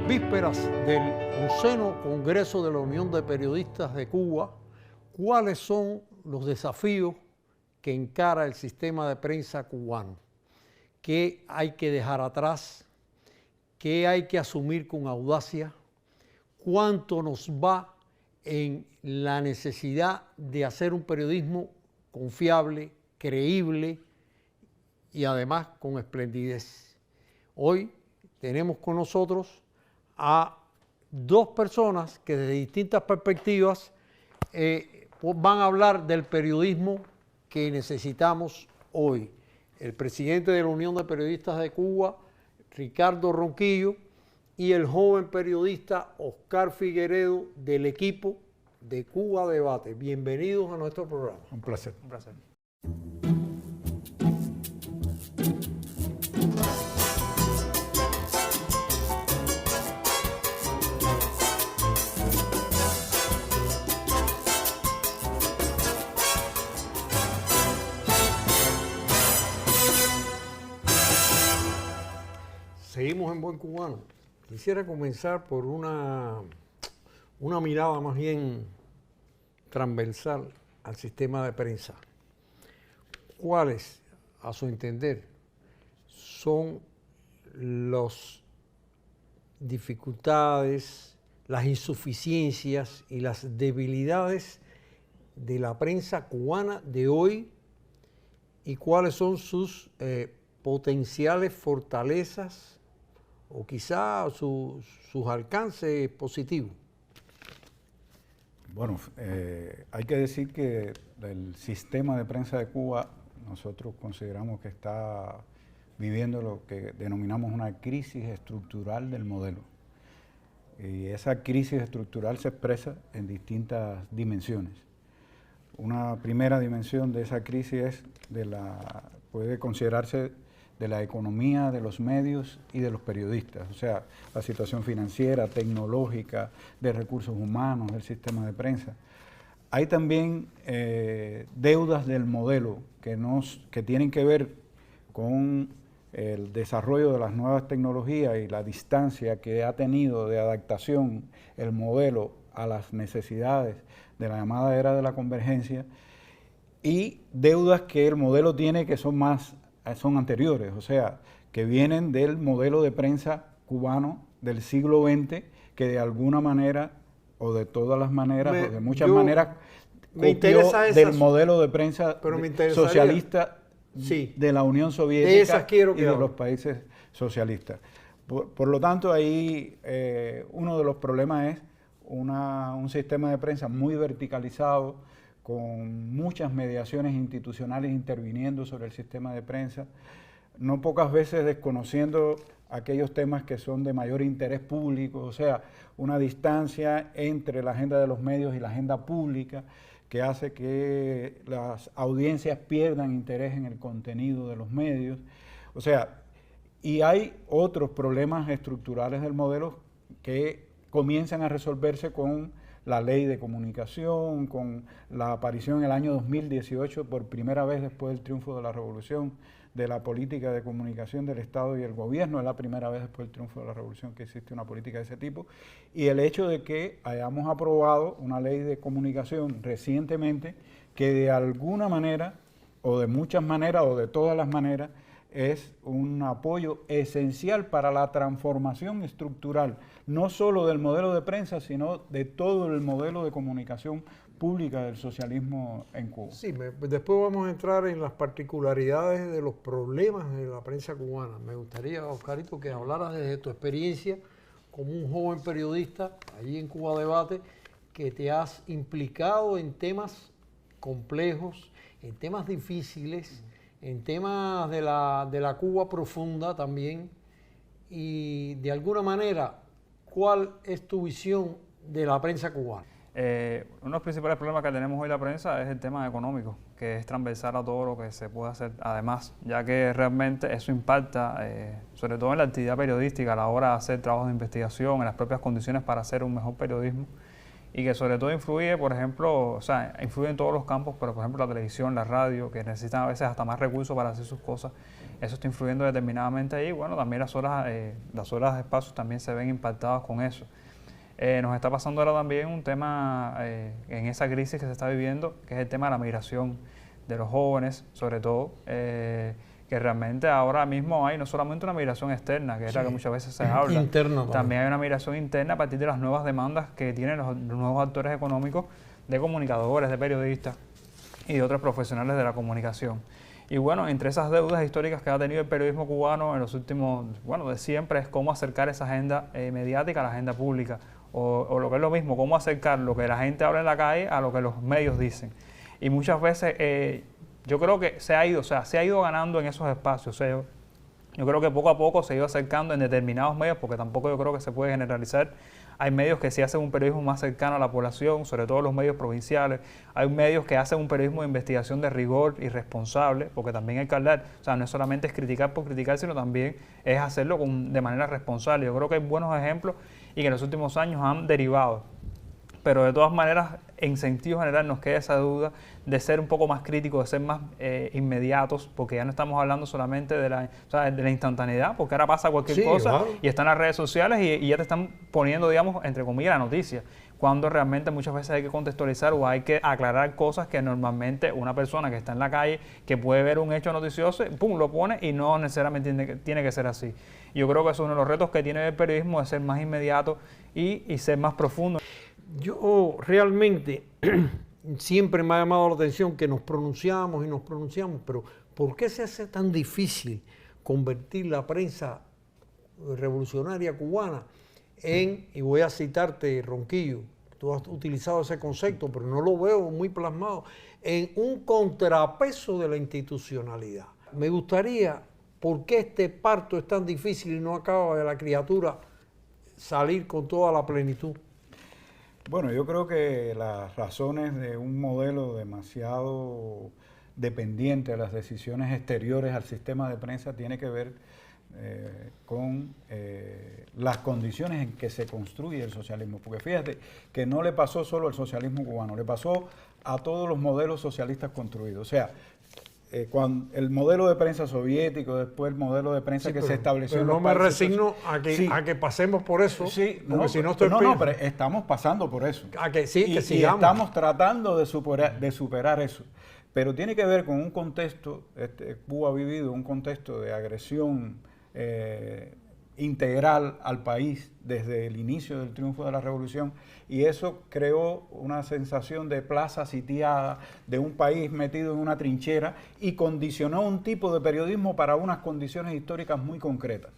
Vísperas del 11º Congreso de la Unión de Periodistas de Cuba, ¿cuáles son los desafíos que encara el sistema de prensa cubano? ¿Qué hay que dejar atrás? ¿Qué hay que asumir con audacia? ¿Cuánto nos va en la necesidad de hacer un periodismo confiable, creíble y además con esplendidez? Hoy tenemos con nosotros a dos personas que desde distintas perspectivas van a hablar del periodismo que necesitamos hoy. El presidente de la Unión de Periodistas de Cuba, Ricardo Ronquillo, y el joven periodista Oscar Figueredo del equipo de Cuba Debate. Bienvenidos a nuestro programa. Un placer. Un placer. Seguimos en Buen Cubano. Quisiera comenzar por una mirada más bien transversal al sistema de prensa. ¿Cuáles, a su entender, son las dificultades, las insuficiencias y las debilidades de la prensa cubana de hoy y cuáles son sus potenciales fortalezas o quizá sus alcances positivos? Bueno, hay que decir que el sistema de prensa de Cuba, nosotros consideramos que está viviendo lo que denominamos una crisis estructural del modelo. Y esa crisis estructural se expresa en distintas dimensiones. Una primera dimensión de esa crisis puede considerarse de la economía, de los medios y de los periodistas, o sea, la situación financiera, tecnológica, de recursos humanos, del sistema de prensa. Hay también deudas del modelo que tienen que ver con el desarrollo de las nuevas tecnologías y la distancia que ha tenido de adaptación el modelo a las necesidades de la llamada era de la convergencia, y deudas que el modelo tiene que son anteriores, o sea, que vienen del modelo de prensa cubano del siglo XX, que de alguna manera, o de todas las maneras, o de muchas maneras, copió del modelo de prensa socialista de la Unión Soviética y de los países socialistas. Por lo tanto, ahí uno de los problemas es un sistema de prensa muy verticalizado, con muchas mediaciones institucionales interviniendo sobre el sistema de prensa, no pocas veces desconociendo aquellos temas que son de mayor interés público, o sea, una distancia entre la agenda de los medios y la agenda pública que hace que las audiencias pierdan interés en el contenido de los medios. O sea, y hay otros problemas estructurales del modelo que comienzan a resolverse con la ley de comunicación, con la aparición en el año 2018, por primera vez después del triunfo de la revolución, de la política de comunicación del Estado y el gobierno. Es la primera vez después del triunfo de la revolución que existe una política de ese tipo. Y el hecho de que hayamos aprobado una ley de comunicación recientemente que de alguna manera, o de muchas maneras, o de todas las maneras, es un apoyo esencial para la transformación estructural, no solo del modelo de prensa, sino de todo el modelo de comunicación pública del socialismo en Cuba. Sí, después vamos a entrar en las particularidades de los problemas de la prensa cubana. Me gustaría, Oscarito, que hablaras desde tu experiencia como un joven periodista allí en Cuba Debate, que te has implicado en temas complejos, en temas difíciles, en temas de la Cuba profunda también, y de alguna manera, ¿cuál es tu visión de la prensa cubana? Uno de los principales problemas que tenemos hoy la prensa es el tema económico, que es transversal a todo lo que se puede hacer además, ya que realmente eso impacta, sobre todo en la actividad periodística, a la hora de hacer trabajos de investigación, en las propias condiciones para hacer un mejor periodismo. y que sobre todo influye, por ejemplo, o sea, influye en todos los campos, pero por ejemplo la televisión, la radio, que necesitan a veces hasta más recursos para hacer sus cosas, eso está influyendo determinadamente ahí. Bueno, también las horas de espacio también se ven impactadas con eso. Nos está pasando ahora también un tema en esa crisis que se está viviendo, que es el tema de la migración de los jóvenes, sobre todo, que realmente ahora mismo hay no solamente una migración externa, que es la que muchas veces se habla, también hay una migración interna a partir de las nuevas demandas que tienen los nuevos actores económicos, de comunicadores, de periodistas y de otros profesionales de la comunicación. Y bueno, entre esas deudas históricas que ha tenido el periodismo cubano en los últimos, bueno, de siempre, es cómo acercar esa agenda mediática a la agenda pública, o lo que es lo mismo, cómo acercar lo que la gente habla en la calle a lo que los medios dicen. Y muchas veces yo creo que se ha ido ganando en esos espacios. O sea, yo creo que poco a poco se ha ido acercando en determinados medios, porque tampoco yo creo que se puede generalizar. Hay medios que sí hacen un periodismo más cercano a la población, sobre todo los medios provinciales. Hay medios que hacen un periodismo de investigación de rigor y responsable, porque también hay que hablar. O sea, no es solamente es criticar por criticar, sino también es hacerlo de manera responsable. Yo creo que hay buenos ejemplos y que en los últimos años han derivado. Pero de todas maneras, en sentido general nos queda esa duda de ser un poco más críticos, de ser más inmediatos, porque ya no estamos hablando solamente de la instantaneidad, porque ahora pasa cualquier cosa y están las redes sociales y ya te están poniendo, digamos, entre comillas, la noticia, cuando realmente muchas veces hay que contextualizar o hay que aclarar cosas que normalmente una persona que está en la calle, que puede ver un hecho noticioso, pum, lo pone y no necesariamente tiene que ser así. Yo creo que es uno de los retos que tiene el periodismo, de ser más inmediato y ser más profundo. Yo realmente siempre me ha llamado la atención que nos pronunciamos, pero ¿por qué se hace tan difícil convertir la prensa revolucionaria cubana en, y voy a citarte, Ronquillo, tú has utilizado ese concepto, pero no lo veo muy plasmado, en un contrapeso de la institucionalidad? Me gustaría, ¿por qué este parto es tan difícil y no acaba de la criatura salir con toda la plenitud? Bueno, yo creo que las razones de un modelo demasiado dependiente de las decisiones exteriores al sistema de prensa tiene que ver con las condiciones en que se construye el socialismo. Porque fíjate que no le pasó solo al socialismo cubano, le pasó a todos los modelos socialistas construidos. O sea, cuando el modelo de prensa soviético, después el modelo de prensa que se estableció. Pero no me resigno a que pasemos por eso. Sí, porque si no estoy pero estamos pasando por eso. Que sigamos. Y estamos tratando de superar eso. Pero tiene que ver con un contexto, Cuba ha vivido un contexto de agresión integral al país desde el inicio del triunfo de la revolución, y eso creó una sensación de plaza sitiada, de un país metido en una trinchera, y condicionó un tipo de periodismo para unas condiciones históricas muy concretas.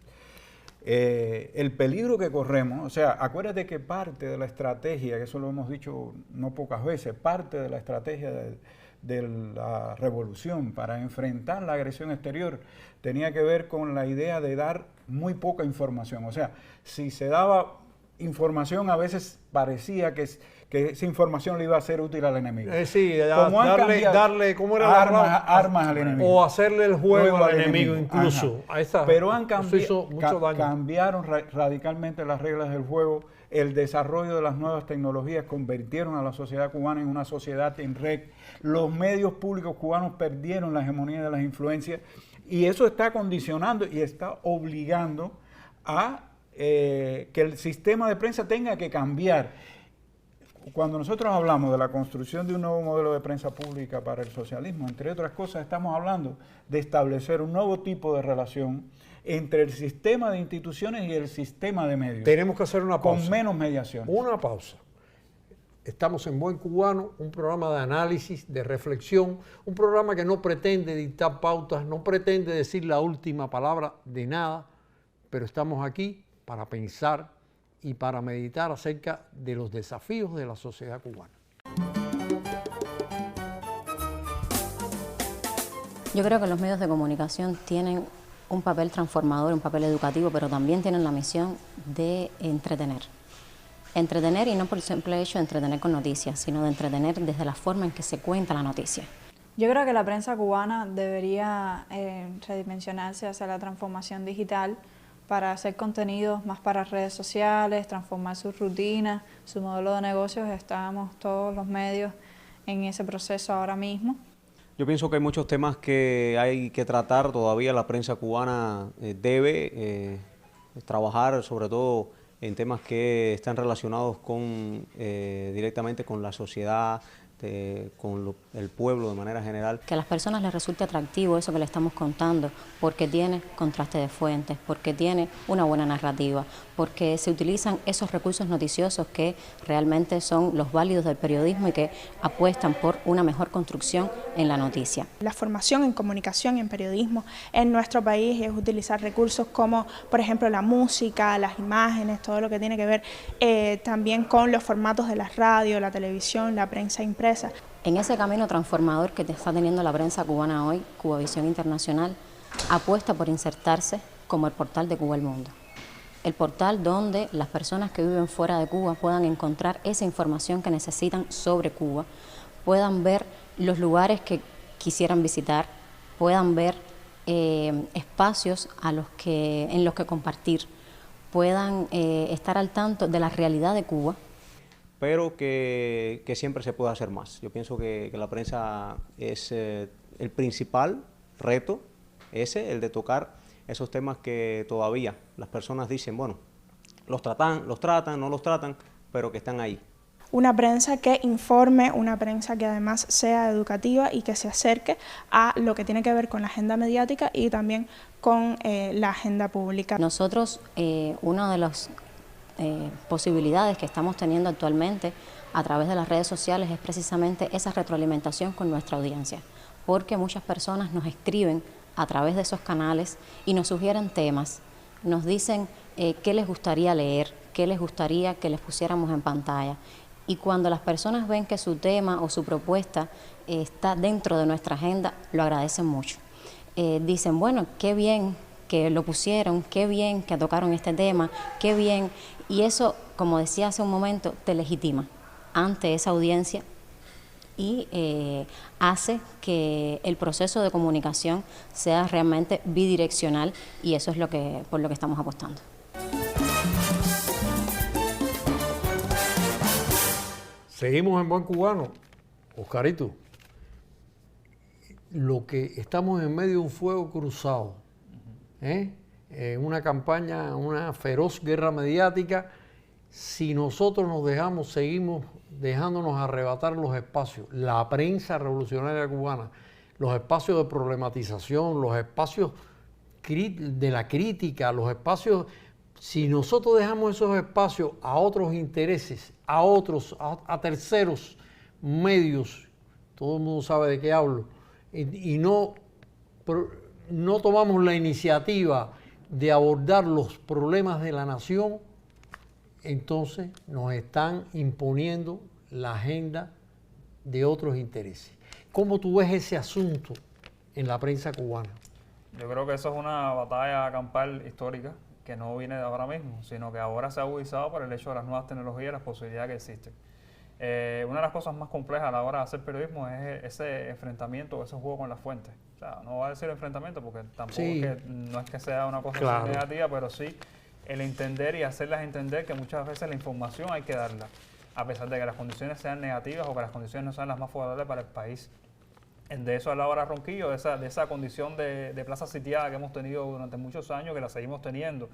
El peligro que corremos, o sea, acuérdate que parte de la estrategia, que eso lo hemos dicho no pocas veces, parte de la estrategia de la revolución para enfrentar la agresión exterior tenía que ver con la idea de dar muy poca información. O sea, si se daba información, a veces parecía que esa información le iba a ser útil al enemigo. Sí, darle ¿cómo era armas al enemigo. O hacerle el juego al enemigo incluso. Pero cambiaron radicalmente las reglas del juego. El desarrollo de las nuevas tecnologías convirtieron a la sociedad cubana en una sociedad en red. Los medios públicos cubanos perdieron la hegemonía de las influencias, y eso está condicionando y está obligando a que el sistema de prensa tenga que cambiar. Cuando nosotros hablamos de la construcción de un nuevo modelo de prensa pública para el socialismo, entre otras cosas, estamos hablando de establecer un nuevo tipo de relación entre el sistema de instituciones y el sistema de medios. Tenemos que hacer una pausa. Con menos mediación. Una pausa. Estamos en Buen Cubano, un programa de análisis, de reflexión, un programa que no pretende dictar pautas, no pretende decir la última palabra de nada, pero estamos aquí para pensar y para meditar acerca de los desafíos de la sociedad cubana. Yo creo que los medios de comunicación tienen un papel transformador, un papel educativo, pero también tienen la misión de entretener. Entretener, y no por el simple hecho de entretener con noticias, sino de entretener desde la forma en que se cuenta la noticia. Yo creo que la prensa cubana debería redimensionarse hacia la transformación digital, para hacer contenidos más para redes sociales, transformar sus rutinas, su modelo de negocios. Estamos todos los medios en ese proceso ahora mismo. Yo pienso que hay muchos temas que hay que tratar. Todavía la prensa cubana debe trabajar sobre todo en temas que están relacionados con directamente con la sociedad, con el pueblo de manera general. Que a las personas les resulte atractivo eso que le estamos contando, porque tiene contraste de fuentes, porque tiene una buena narrativa, porque se utilizan esos recursos noticiosos que realmente son los válidos del periodismo y que apuestan por una mejor construcción en la noticia. La formación en comunicación y en periodismo en nuestro país es utilizar recursos como, por ejemplo, la música, las imágenes, todo lo que tiene que ver también con los formatos de la radio, la televisión, la prensa impresa. En ese camino transformador que está teniendo la prensa cubana hoy, Cubavisión Internacional apuesta por insertarse como el portal de Cuba al mundo. El portal donde las personas que viven fuera de Cuba puedan encontrar esa información que necesitan sobre Cuba, puedan ver los lugares que quisieran visitar, puedan ver espacios en los que compartir, puedan estar al tanto de la realidad de Cuba. Pero que siempre se puede hacer más. Yo pienso que la prensa es el principal reto, el de tocar esos temas que todavía las personas dicen, bueno, los tratan, no los tratan, pero que están ahí. Una prensa que informe, una prensa que además sea educativa y que se acerque a lo que tiene que ver con la agenda mediática y también con la agenda pública. Nosotros, uno de los posibilidades que estamos teniendo actualmente a través de las redes sociales es precisamente esa retroalimentación con nuestra audiencia, porque muchas personas nos escriben a través de esos canales y nos sugieren temas, nos dicen qué les gustaría leer, qué les gustaría que les pusiéramos en pantalla, y cuando las personas ven que su tema o su propuesta está dentro de nuestra agenda, lo agradecen mucho. Dicen, bueno, qué bien que lo pusieron, qué bien que tocaron este tema, qué bien. Y eso, como decía hace un momento, te legitima ante esa audiencia y hace que el proceso de comunicación sea realmente bidireccional, y eso es por lo que estamos apostando. Seguimos en Buen Cubano. Oscarito, lo que estamos en medio de un fuego cruzado, una campaña, una feroz guerra mediática. Si nosotros seguimos dejándonos arrebatar los espacios, la prensa revolucionaria cubana, los espacios de problematización, los espacios de la crítica, los espacios, si nosotros dejamos esos espacios a otros intereses, a terceros medios, todo el mundo sabe de qué hablo, y no tomamos la iniciativa de abordar los problemas de la nación, entonces nos están imponiendo la agenda de otros intereses. ¿Cómo tú ves ese asunto en la prensa cubana? Yo creo que eso es una batalla campal histórica que no viene de ahora mismo, sino que ahora se ha agudizado por el hecho de las nuevas tecnologías y las posibilidades que existen. Una de las cosas más complejas a la hora de hacer periodismo es ese enfrentamiento, ese juego con las fuentes. O sea, no voy a decir enfrentamiento porque tampoco no es que sea una cosa negativa, pero sí el entender y hacerlas entender que muchas veces la información hay que darla, a pesar de que las condiciones sean negativas o que las condiciones no sean las más favorables para el país. De eso hablaba ahora Ronquillo, de esa condición de plaza sitiada que hemos tenido durante muchos años, que la seguimos teniendo.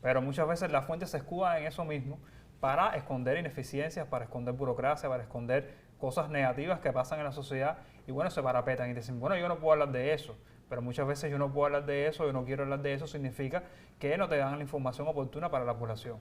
Pero muchas veces las fuentes se escudan en eso mismo para esconder ineficiencias, para esconder burocracia, para esconder cosas negativas que pasan en la sociedad, y bueno, se parapetan y dicen, bueno, yo no puedo hablar de eso, pero muchas veces yo no puedo hablar de eso, yo no quiero hablar de eso, significa que no te dan la información oportuna para la población.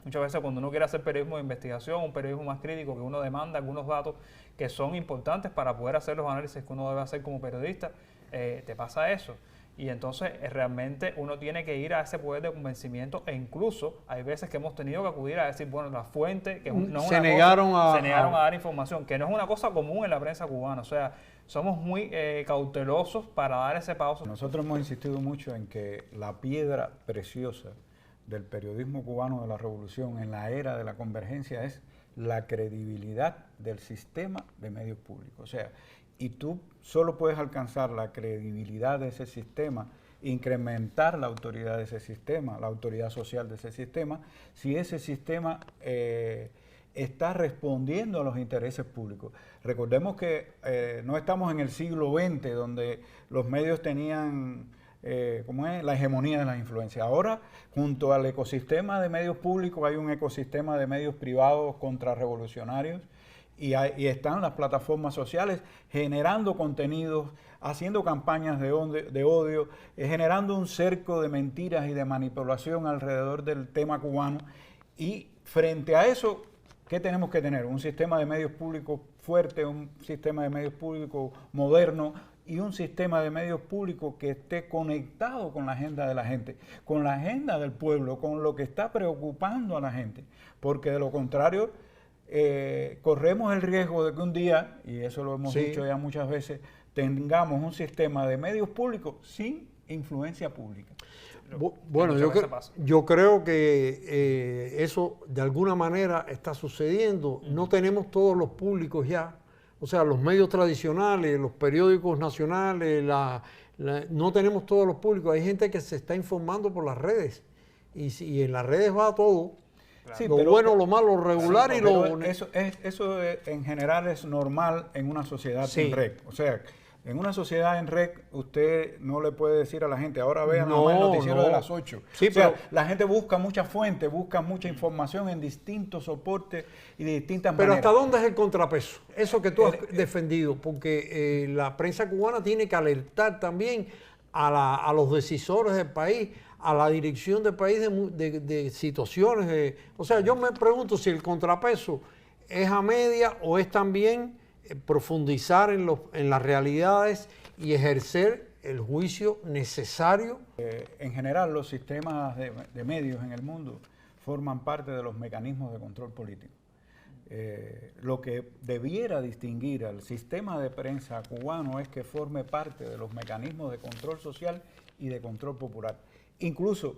Muchas veces cuando uno quiere hacer periodismo de investigación, un periodismo más crítico, que uno demanda algunos datos que son importantes para poder hacer los análisis que uno debe hacer como periodista, te pasa eso. Y entonces realmente uno tiene que ir a ese poder de convencimiento, e incluso hay veces que hemos tenido que acudir a decir, bueno, la fuente, que no es se negaron a dar información, que no es una cosa común en la prensa cubana. O sea, somos muy cautelosos para dar ese paso. Nosotros hemos insistido mucho en que la piedra preciosa del periodismo cubano de la revolución en la era de la convergencia es la credibilidad del sistema de medios públicos. O sea, y tú solo puedes alcanzar la credibilidad de ese sistema, incrementar la autoridad de ese sistema, la autoridad social de ese sistema, si ese sistema está respondiendo a los intereses públicos. Recordemos que no estamos en el siglo XX, donde los medios tenían la hegemonía de las influencias. Ahora, junto al ecosistema de medios públicos, hay un ecosistema de medios privados contrarrevolucionarios, y están las plataformas sociales generando contenidos, haciendo campañas de odio, generando un cerco de mentiras y de manipulación alrededor del tema cubano. Y frente a eso, ¿qué tenemos que tener? Un sistema de medios públicos fuerte, un sistema de medios públicos moderno y un sistema de medios públicos que esté conectado con la agenda de la gente, con la agenda del pueblo, con lo que está preocupando a la gente. Porque de lo contrario, corremos el riesgo de que un día, y eso lo hemos dicho ya muchas veces, tengamos un sistema de medios públicos sin influencia pública. Bueno, yo creo que eso de alguna manera está sucediendo. No tenemos todos los públicos ya, o sea, los medios tradicionales, los periódicos nacionales, no tenemos todos los públicos. Hay gente que se está informando por las redes y en las redes va todo. Claro. Sí, lo bueno, lo malo, lo regular y lo... Eso en general es normal en una sociedad en red. O sea, en una sociedad en red usted no le puede decir a la gente, ahora vean nada más el noticiero de las 8. Sí, o sea, la gente busca muchas fuentes, busca mucha información en distintos soportes y de distintas maneras. Pero ¿hasta dónde es el contrapeso? Eso que tú has defendido, porque la prensa cubana tiene que alertar también a los decisores del país, a la dirección del país de situaciones. O sea, yo me pregunto si el contrapeso es a media o es también profundizar en las realidades y ejercer el juicio necesario. En general, los sistemas de medios en el mundo forman parte de los mecanismos de control político. Lo que debiera distinguir al sistema de prensa cubano es que forme parte de los mecanismos de control social y de control popular. Incluso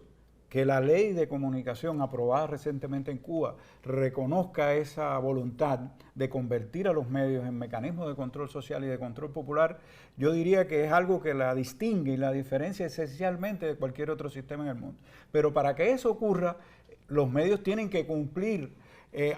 que la ley de comunicación aprobada recientemente en Cuba reconozca esa voluntad de convertir a los medios en mecanismos de control social y de control popular, yo diría que es algo que la distingue y la diferencia esencialmente de cualquier otro sistema en el mundo. Pero para que eso ocurra, los medios tienen que cumplir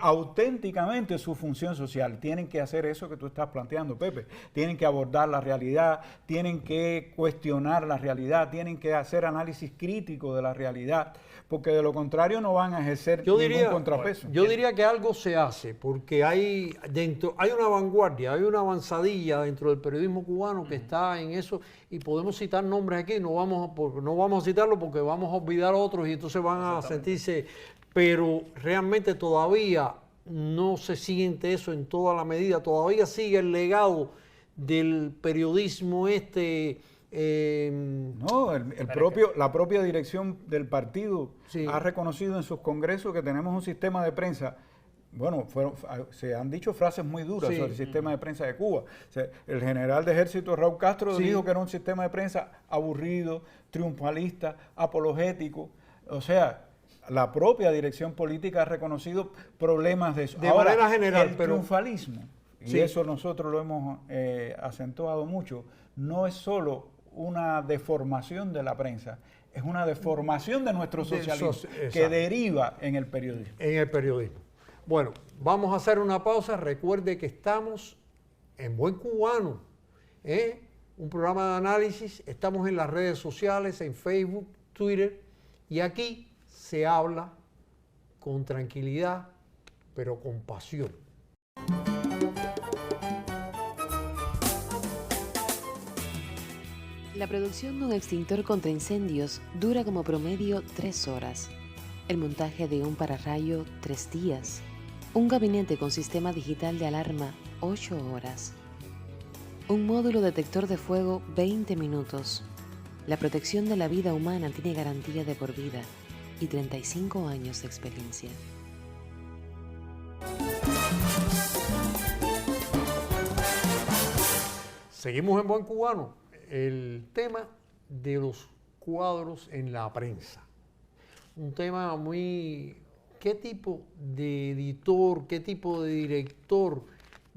auténticamente su función social. Tienen que hacer eso que tú estás planteando, Pepe. Tienen que abordar la realidad, tienen que cuestionar la realidad, tienen que hacer análisis crítico de la realidad, porque de lo contrario no van a ejercer ningún contrapeso. Yo diría que algo se hace, porque hay una vanguardia, hay una avanzadilla dentro del periodismo cubano que está en eso, y podemos citar nombres aquí, no vamos a citarlo porque vamos a olvidar otros y entonces van a sentirse... Pero realmente todavía no se siente eso en toda la medida, todavía sigue el legado del periodismo No, la propia dirección del partido ha reconocido en sus congresos que tenemos un sistema de prensa. Bueno, se han dicho frases muy duras sobre el sistema de prensa de Cuba. O sea, el general de ejército Raúl Castro dijo que era un sistema de prensa aburrido, triunfalista, apologético. O sea, la propia dirección política ha reconocido problemas de eso. De manera general, el triunfalismo, y eso nosotros lo hemos acentuado mucho, no es solo una deformación de la prensa, es una deformación de nuestro socialismo que deriva en el periodismo. En el periodismo. Bueno, vamos a hacer una pausa. Recuerde que estamos en Buen Cubano, un programa de análisis. Estamos en las redes sociales, en Facebook, Twitter, y aquí se habla con tranquilidad, pero con pasión. La producción de un extintor contra incendios dura como promedio 3 horas. El montaje de un pararrayo 3 días. Un gabinete con sistema digital de alarma 8 horas. Un módulo detector de fuego 20 minutos. La protección de la vida humana tiene garantía de por vida y 35 años de experiencia. Seguimos en Buen Cubano. El tema de los cuadros en la prensa. Un tema muy... ¿Qué tipo de editor, qué tipo de director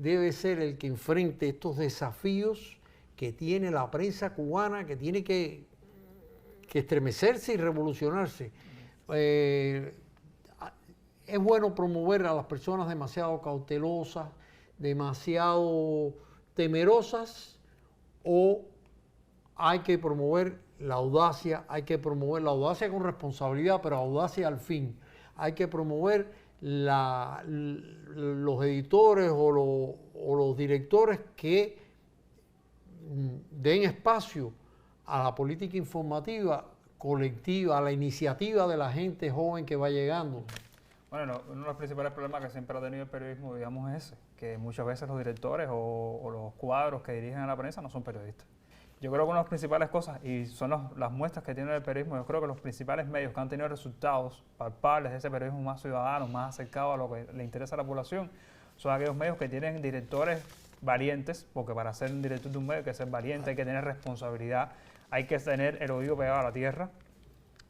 debe ser el que enfrente estos desafíos que tiene la prensa cubana, que tiene que estremecerse y revolucionarse. Es bueno promover a las personas demasiado cautelosas, demasiado temerosas, o hay que promover la audacia, con responsabilidad, pero audacia al fin. Hay que promover los editores o los directores que den espacio a la política informativa colectiva, a la iniciativa de la gente joven que va llegando. Bueno, uno de los principales problemas que siempre ha tenido el periodismo, digamos, es ese, que muchas veces los directores o los cuadros que dirigen a la prensa no son periodistas. Yo creo que una de las principales cosas, y son las muestras que tiene el periodismo, yo creo que los principales medios que han tenido resultados palpables de ese periodismo más ciudadano, más acercado a lo que le interesa a la población, son aquellos medios que tienen directores valientes, porque para ser un director de un medio hay que ser valiente, hay que tener responsabilidad, hay que tener el oído pegado a la tierra,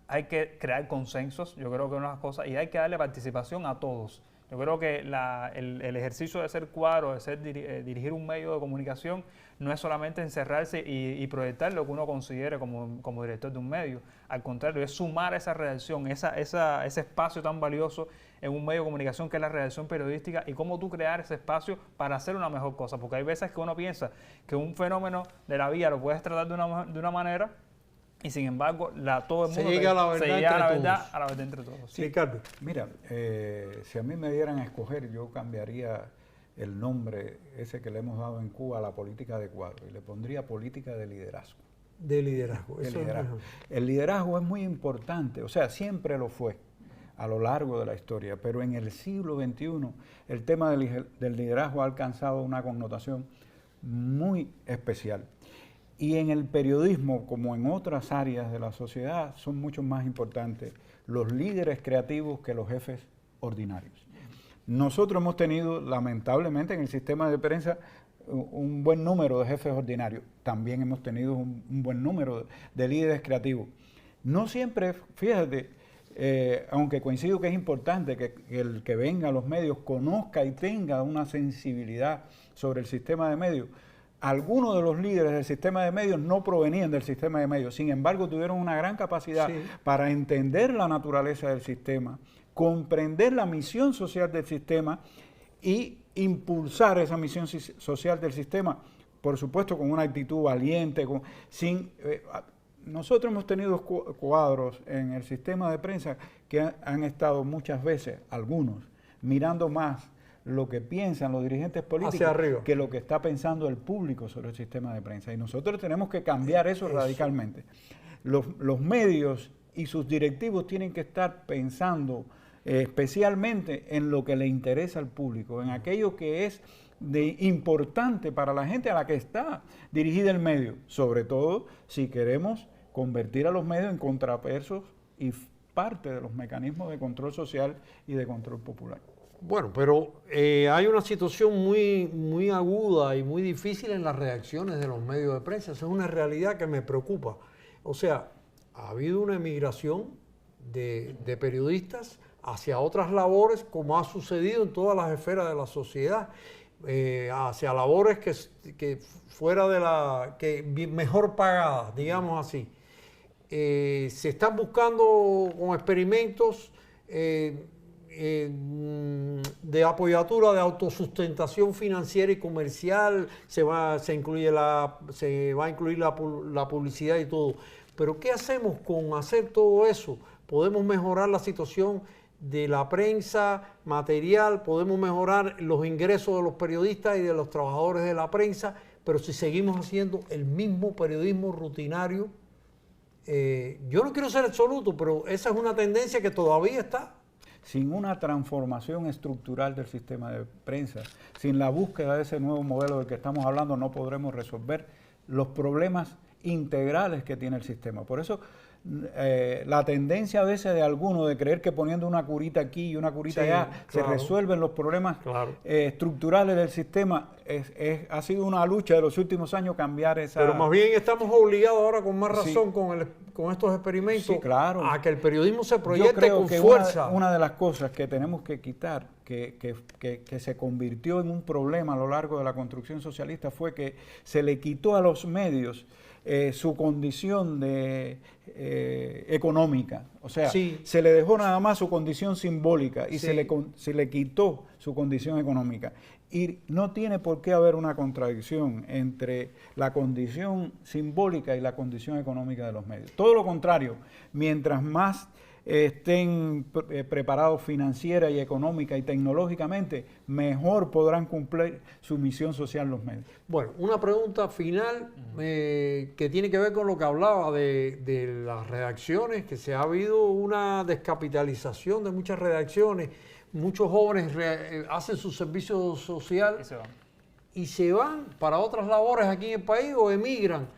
hay que crear consensos, yo creo que una de las cosas, y hay que darle participación a todos. Yo creo que el ejercicio de ser cuadro, de dirigir un medio de comunicación, no es solamente encerrarse y proyectar lo que uno considere como director de un medio. Al contrario, es sumar esa redacción, ese espacio tan valioso en un medio de comunicación que es la redacción periodística, y cómo tú crear ese espacio para hacer una mejor cosa. Porque hay veces que uno piensa que un fenómeno de la vida lo puedes tratar de una manera, y sin embargo, todo el mundo se llega a la verdad entre todos. Sí, Ricardo. Mira, si a mí me dieran a escoger, yo cambiaría el nombre ese que le hemos dado en Cuba a la política de cuadro, y le pondría política de liderazgo. De liderazgo. El liderazgo es muy importante, o sea, siempre lo fue a lo largo de la historia, pero en el siglo XXI el tema del liderazgo ha alcanzado una connotación muy especial. Y en el periodismo, como en otras áreas de la sociedad, son mucho más importantes los líderes creativos que los jefes ordinarios. Nosotros hemos tenido, lamentablemente, en el sistema de prensa un buen número de jefes ordinarios. También hemos tenido un buen número de líderes creativos. No siempre, fíjate, aunque coincido que es importante que el que venga a los medios conozca y tenga una sensibilidad sobre el sistema de medios, algunos de los líderes del sistema de medios no provenían del sistema de medios, sin embargo tuvieron una gran capacidad para entender la naturaleza del sistema, comprender la misión social del sistema y impulsar esa misión social del sistema, por supuesto con una actitud valiente, nosotros hemos tenido cuadros en el sistema de prensa que han estado muchas veces, algunos, mirando más lo que piensan los dirigentes políticos que lo que está pensando el público sobre el sistema de prensa. Y nosotros tenemos que cambiar eso radicalmente. Los medios y sus directivos tienen que estar pensando especialmente en lo que le interesa al público, en aquello que es importante para la gente a la que está dirigida el medio, sobre todo si queremos convertir a los medios en contrapesos y parte de los mecanismos de control social y de control popular. Bueno, pero hay una situación muy aguda y muy difícil en las reacciones de los medios de prensa. Esa es una realidad que me preocupa. O sea, ha habido una emigración de periodistas hacia otras labores, como ha sucedido en todas las esferas de la sociedad, hacia labores que fuera de que mejor pagadas, digamos así. Se están buscando con experimentos de apoyatura, de autosustentación financiera y comercial, se va a incluir la publicidad y todo. Pero ¿qué hacemos con hacer todo eso? Podemos mejorar la situación de la prensa material, podemos mejorar los ingresos de los periodistas y de los trabajadores de la prensa, pero si seguimos haciendo el mismo periodismo rutinario, yo no quiero ser absoluto, pero esa es una tendencia que todavía está. Sin una transformación estructural del sistema de prensa, sin la búsqueda de ese nuevo modelo del que estamos hablando, no podremos resolver los problemas integrales que tiene el sistema. Por eso la tendencia a veces de algunos de creer que poniendo una curita aquí y una curita allá se resuelven los problemas estructurales del sistema, ha sido una lucha de los últimos años cambiar esa... Pero más bien estamos obligados ahora con más razón con estos experimentos a que el periodismo se proyecte con fuerza. Una de las cosas que tenemos que quitar, que se convirtió en un problema a lo largo de la construcción socialista, fue que se le quitó a los medios su condición económica, o sea, se le dejó nada más su condición simbólica y se le quitó su condición económica. Y no tiene por qué haber una contradicción entre la condición simbólica y la condición económica de los medios. Todo lo contrario, mientras más estén preparados financiera y económica y tecnológicamente, mejor podrán cumplir su misión social los medios. Bueno, una pregunta final que tiene que ver con lo que hablaba de las redacciones, que se ha habido una descapitalización de muchas redacciones. Muchos jóvenes hacen su servicio social y se van para otras labores aquí en el país o emigran.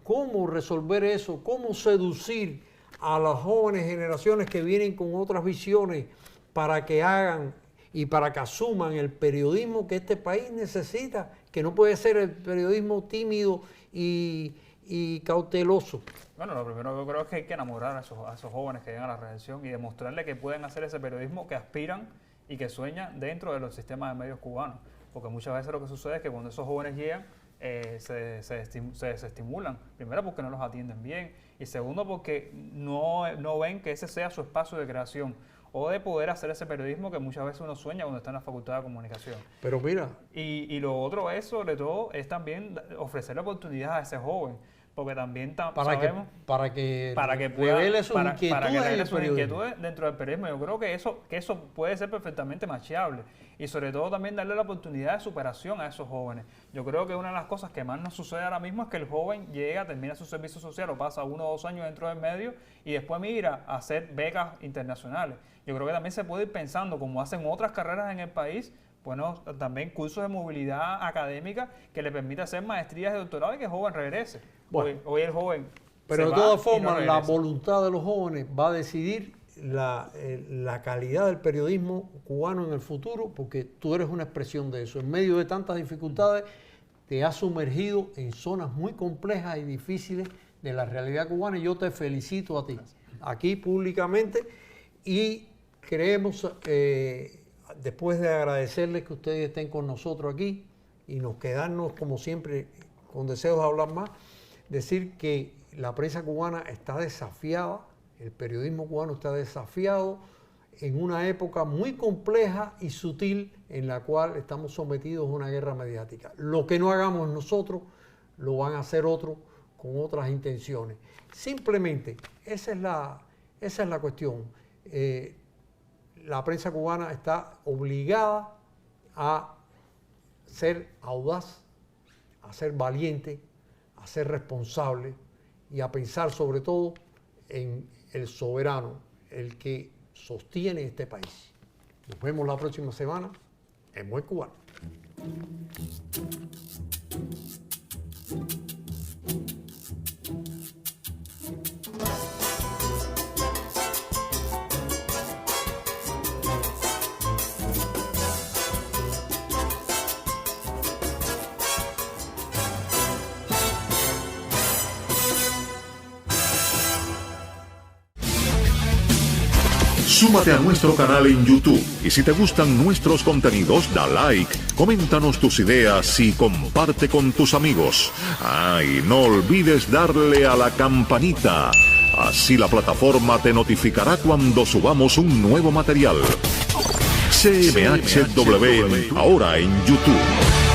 ¿Cómo resolver eso? ¿Cómo seducir a las jóvenes generaciones que vienen con otras visiones para que hagan y para que asuman el periodismo que este país necesita, que no puede ser el periodismo tímido y cauteloso? Bueno, lo primero que yo creo es que hay que enamorar a esos jóvenes que llegan a la redacción y demostrarles que pueden hacer ese periodismo que aspiran y que sueñan dentro de los sistemas de medios cubanos. Porque muchas veces lo que sucede es que cuando esos jóvenes llegan, se desestimulan. Primero porque no los atienden bien y segundo porque no ven que ese sea su espacio de creación o de poder hacer ese periodismo que muchas veces uno sueña cuando está en la Facultad de Comunicación. Pero mira... Y lo otro es, sobre todo, es también ofrecerle oportunidad a ese joven. Porque también sabemos... Para que pueda revele sus inquietudes dentro del periodismo. Yo creo que eso puede ser perfectamente macheable. Y sobre todo también darle la oportunidad de superación a esos jóvenes. Yo creo que una de las cosas que más nos sucede ahora mismo es que el joven llega, termina su servicio social o pasa 1 o 2 años dentro del medio y después migra a hacer becas internacionales. Yo creo que también se puede ir pensando, como hacen otras carreras en el país, bueno, también cursos de movilidad académica que le permita hacer maestrías de doctorado y que el joven regrese. Bueno, hoy el joven pero de todas formas, la voluntad de los jóvenes va a decidir la calidad del periodismo cubano en el futuro, porque tú eres una expresión de eso. En medio de tantas dificultades, te has sumergido en zonas muy complejas y difíciles de la realidad cubana y yo te felicito a ti, aquí públicamente, y creemos... después de agradecerles que ustedes estén con nosotros aquí y nos quedarnos, como siempre, con deseos de hablar más, decir que la prensa cubana está desafiada, el periodismo cubano está desafiado en una época muy compleja y sutil en la cual estamos sometidos a una guerra mediática. Lo que no hagamos nosotros, lo van a hacer otros con otras intenciones. Simplemente, esa es la cuestión. La prensa cubana está obligada a ser audaz, a ser valiente, a ser responsable y a pensar sobre todo en el soberano, el que sostiene este país. Nos vemos la próxima semana en Buen Cubano. Súmate a nuestro canal en YouTube y si te gustan nuestros contenidos, da like, coméntanos tus ideas y comparte con tus amigos. Y no olvides darle a la campanita. Así la plataforma te notificará cuando subamos un nuevo material. CMHW ahora en YouTube.